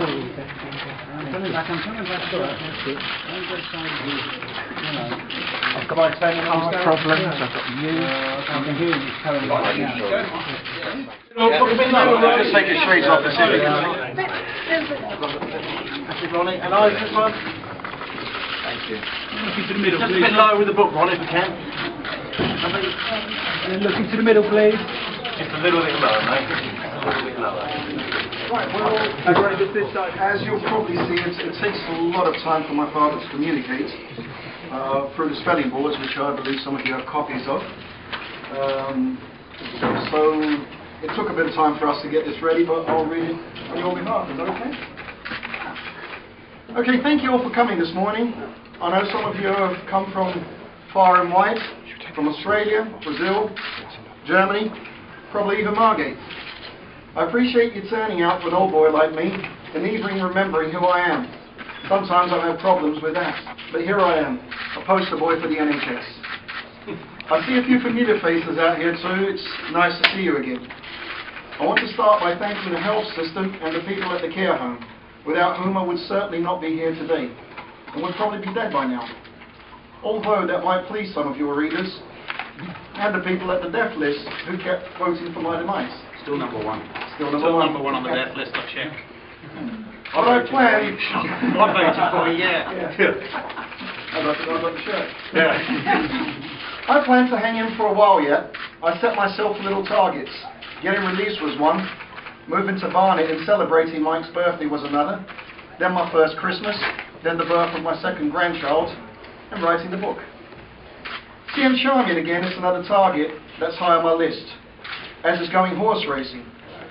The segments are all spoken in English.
I've got my heart problems, I've got you. I can hear you telling me right now. Just take your shades off and see if you can. That's it, Ronnie. And eyes this one. Thank you. Looking to the middle, Just please. a bit lower with the book, Ronnie, if you can. And then looking to the middle, please. Just a little bit lower, mate. Just a little bit lower. Right, well, as you'll probably see, it takes a lot of time for my father to communicate through the spelling boards, which I believe some of you have copies of. So it took a bit of time for us to get this ready, but I'll read it on your behalf. Is that okay? Okay, thank you all for coming this morning. I know some of you have come from far and wide, from Australia, Brazil, Germany, probably even Margate. I appreciate you turning out for an old boy like me and even remembering who I am. Sometimes I've had problems with that, but here I am, a poster boy for the NHS. I see a few familiar faces out here too. It's nice to see you again. I want to start by thanking the health system and the people at the care home, without whom I would certainly not be here today, and would probably be dead by now. Although that might please some of your readers, and the people at the death list who kept voting for my demise. Still number one. Still number one on the death list, I check. What I plan... I voted for you, yeah. I got the shirt. Yeah. I plan to hang in for a while yet. I set myself little targets. Getting released was one. Moving to Barnet and celebrating Mike's birthday was another. Then my first Christmas. Then the birth of my second grandchild. And writing the book. CM Charmian again is another target that's high on my list. As is going horse racing.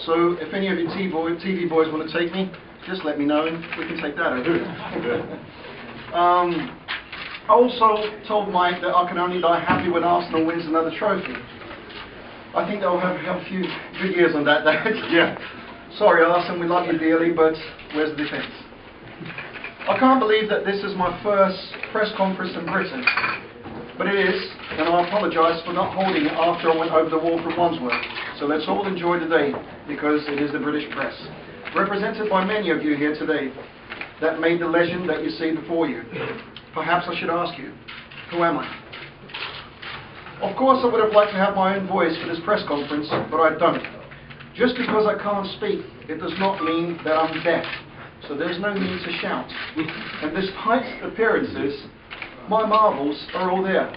So if any of you TV boys want to take me, just let me know and we can take that over. I also told Mike that I can only die happy when Arsenal wins another trophy. I think they'll have a few good years on that, Dad. Yeah. Sorry, Arsenal, we love you dearly, but where's the defence? I can't believe that this is my first press conference in Britain. But it is, and I apologise for not holding it after I went over the wall from Wandsworth. So let's all enjoy the day, because it is the British press. Represented by many of you here today, that made the legend that you see before you. Perhaps I should ask you, who am I? Of course I would have liked to have my own voice for this press conference, but I don't. Just because I can't speak, it does not mean that I'm deaf. So there's no need to shout. And despite appearances, my marbles are all there,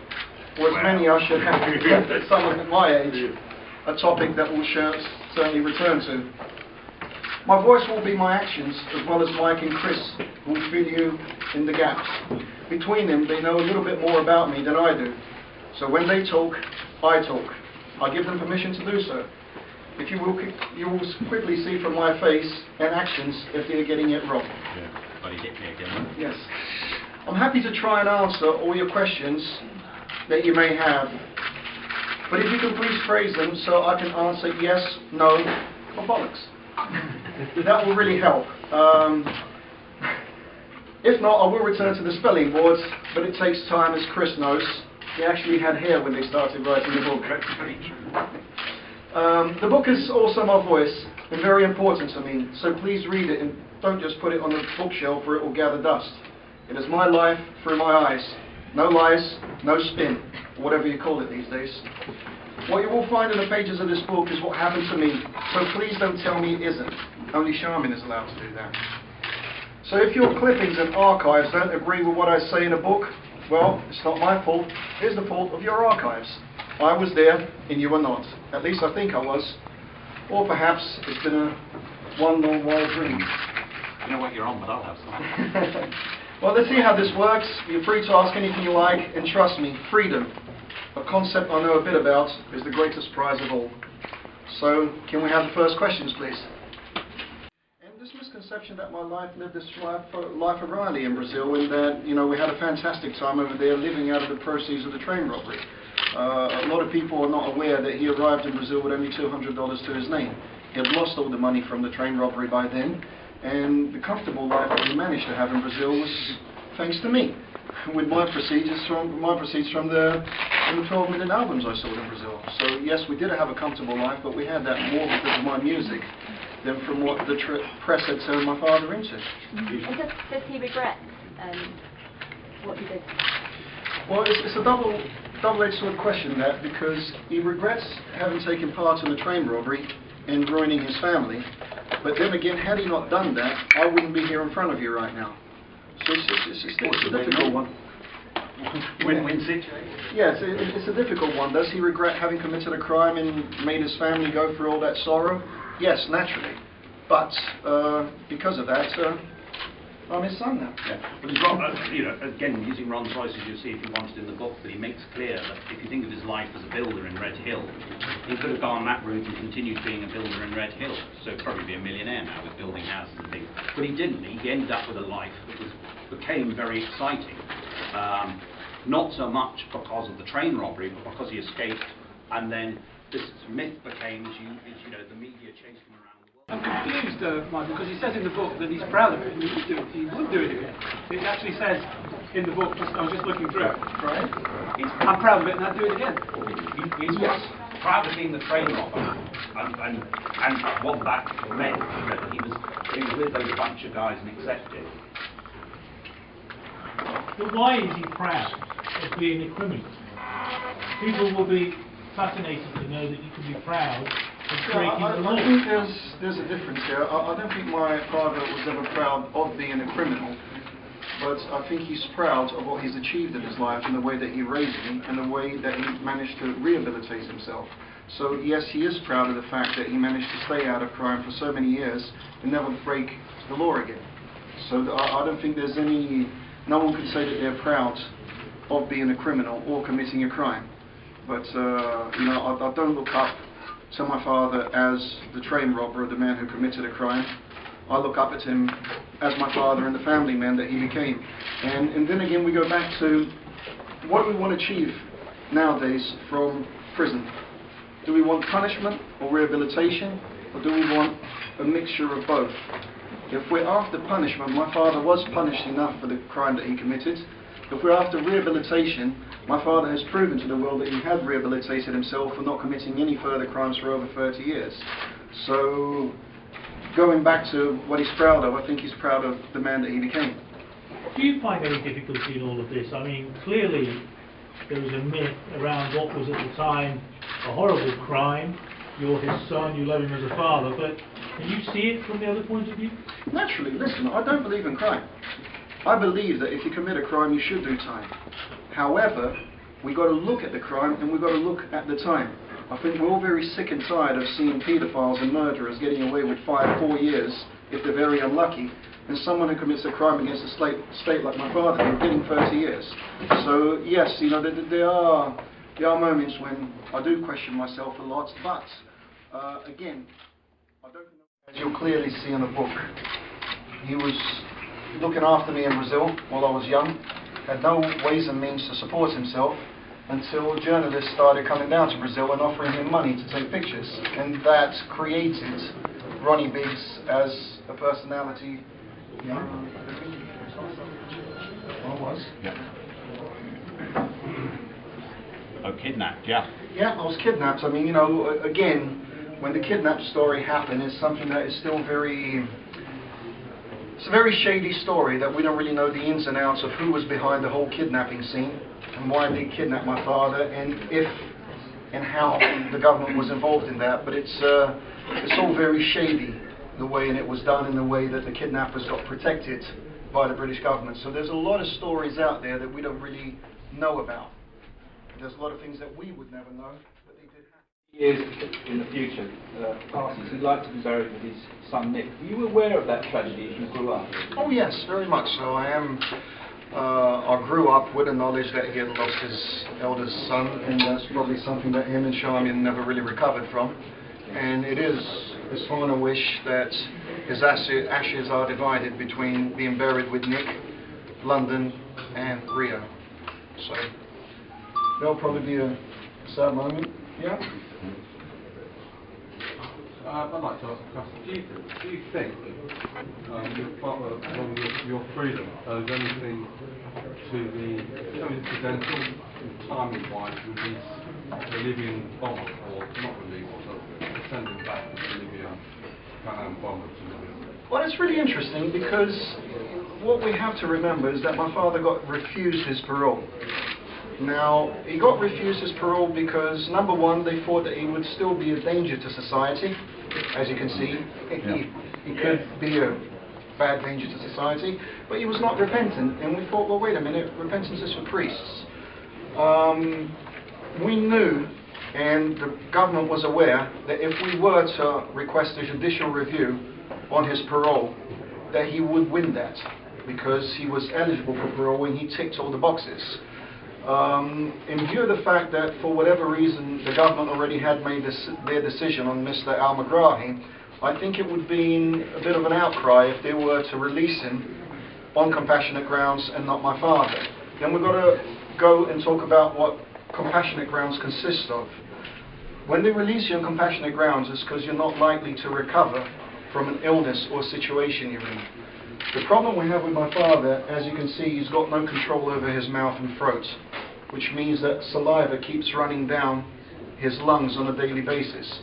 or as many I should have at someone at my age, a topic that we'll certainly return to. My voice will be my actions, as well as Mike and Chris will fill you in the gaps. Between them, they know a little bit more about me than I do. So when they talk, I talk. I give them permission to do so. If you will quickly see from my face and actions if they're getting it wrong. Yeah. Oh, you hit me again. Yes. I'm happy to try and answer all your questions that you may have. But if you can please phrase them so I can answer yes, no, or bollocks. That will really help. If not, I will return to the spelling boards, but it takes time, as Chris knows. They actually had hair when they started writing the book. The book is also my voice, and very important to me, so please read it and don't just put it on the bookshelf or it will gather dust. It is my life through my eyes. No lies, no spin, or whatever you call it these days. What you will find in the pages of this book is what happened to me, so please don't tell me it isn't. Only Charmin is allowed to do that. So if your clippings and archives don't agree with what I say in a book, well, it's not my fault. It's the fault of your archives. I was there, and you were not. At least I think I was. Or perhaps it's been a one long wild dream. You know what you're on, but I'll have some. Well, let's see how this works. You're free to ask anything you like, and trust me, freedom, a concept I know a bit about, is the greatest prize of all. So, can we have the first questions, please? And this misconception that my life lived this life of Riley in Brazil, and that, you know, we had a fantastic time over there living out of the proceeds of the train robbery. A lot of people are not aware that he arrived in Brazil with only $200 to his name. He had lost all the money from the train robbery by then, and the comfortable life that he managed to have in Brazil was thanks to me, with my proceeds from the 12 million albums I sold in Brazil. So yes, we did have a comfortable life, but we had that more because of my music. than from what the press had turned my father into. And does he regret what he did? Well, it's a double-edged sort of question, that, because he regrets having taken part in the train robbery and ruining his family, but then again, had he not done that, I wouldn't be here in front of you right now. So it's a difficult one. Win-win situation. Yes, it's a difficult one. Does he regret having committed a crime and made his family go through all that sorrow? Yes, naturally. But because of that, I'm his son now. Yeah. But he's Ron, again, using Ron's voice, as you see if you wanted in the book, but he makes clear that if you think of his life as a builder in Red Hill, he could have gone that route and continued being a builder in Red Hill. So he'd probably be a millionaire now with building houses and things. But he didn't. He ended up with a life that became very exciting. Not so much because of the train robbery, but because he escaped, and then this myth became, as you know, the media chased him around the world. I'm confused, Michael, because he says in the book that he's proud of it and he would do it again. It actually says in the book, I was just looking through it, right? I'm proud of it and I'd do it again. He's proud of being the train robber, and what that meant, that he was with those bunch of guys and accepted. But why is he proud of being a criminal? People will be fascinated to know that you can be proud of breaking the law. I think there's a difference here. I don't think my father was ever proud of being a criminal, but I think he's proud of what he's achieved in his life and the way that he raised me and the way that he managed to rehabilitate himself. So yes, he is proud of the fact that he managed to stay out of crime for so many years and never break the law again. So I don't think there's any... No one can say that they're proud of being a criminal or committing a crime. But, I don't look up to my father as the train robber or the man who committed a crime. I look up at him as my father and the family man that he became. And then again, we go back to what do we want to achieve nowadays from prison? Do we want punishment or rehabilitation, or do we want a mixture of both? If we're after punishment, my father was punished enough for the crime that he committed. If we're after rehabilitation, my father has proven to the world that he had rehabilitated himself for not committing any further crimes for over 30 years. So, going back to what he's proud of, I think he's proud of the man that he became. Do you find any difficulty in all of this? I mean, clearly there was a myth around what was at the time a horrible crime. You're his son, you love him as a father, but can you see it from the other point of view? Naturally. Listen, I don't believe in crime. I believe that if you commit a crime, you should do time. However, we've got to look at the crime and we've got to look at the time. I think we're all very sick and tired of seeing paedophiles and murderers getting away with 4 years if they're very unlucky, and someone who commits a crime against a state like my father is getting 30 years. So yes, there are moments when I do question myself a lot, but again, I don't know. As you'll clearly see in the book, he was looking after me in Brazil while I was young, had no ways and means to support himself until journalists started coming down to Brazil and offering him money to take pictures, and that created Ronnie Biggs as a personality. Yeah. I was. Yeah. Oh, kidnapped, yeah. Yeah, I was kidnapped. I mean, again, when the kidnap story happened, it's something that is still it's a very shady story that we don't really know the ins and outs of who was behind the whole kidnapping scene and why they kidnapped my father and if and how the government was involved in that. But it's all very shady, the way it was done and the way that the kidnappers got protected by the British government. So there's a lot of stories out there that we don't really know about. There's a lot of things that we would never know, but they did happen. Years in the future passes, he'd like to be buried with his son Nick. Were you aware of that tragedy as you grew up? Oh yes, very much so. I grew up with the knowledge that he had lost his eldest son, and that's probably something that him and Charmian never really recovered from. And it is his final wish that his ashes are divided between being buried with Nick, London, and Rio. So there'll probably be a sad moment. Yeah. I'd like to ask a question. Do you think your freedom owes anything to the coincidental, timing-wise, with his Bolivian bomber, or not released, so sending back to Bolivia Well, it's really interesting because what we have to remember is that my father got refused his parole. Now, he got refused his parole because, number one, they thought that he would still be a danger to society. As you can see, he could be a bad danger to society, but he was not repentant. And we thought, well, wait a minute, repentance is for priests. We knew, and the government was aware, that if we were to request a judicial review on his parole, that he would win that, because he was eligible for parole and he ticked all the boxes. In view of the fact that, for whatever reason, the government already had made their decision on Mr. Al-Megrahi, I think it would be a bit of an outcry if they were to release him on compassionate grounds and not my father. Then we've got to go and talk about what compassionate grounds consist of. When they release you on compassionate grounds, it's because you're not likely to recover from an illness or situation you're in. The problem we have with my father, as you can see, he's got no control over his mouth and throat, which means that saliva keeps running down his lungs on a daily basis.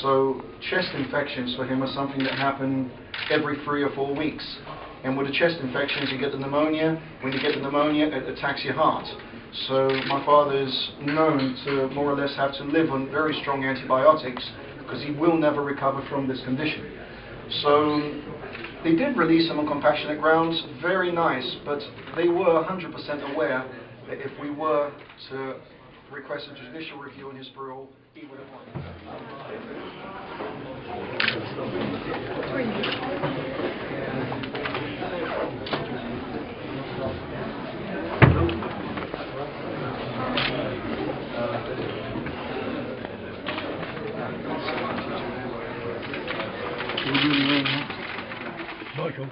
So chest infections for him are something that happen every 3 or 4 weeks. And with the chest infections, you get the pneumonia. When you get the pneumonia, it attacks your heart. So my father is known to more or less have to live on very strong antibiotics because he will never recover from this condition. So they did release him on compassionate grounds, very nice, but they were 100% aware that if we were to request a judicial review on his parole, he would have won. Michael,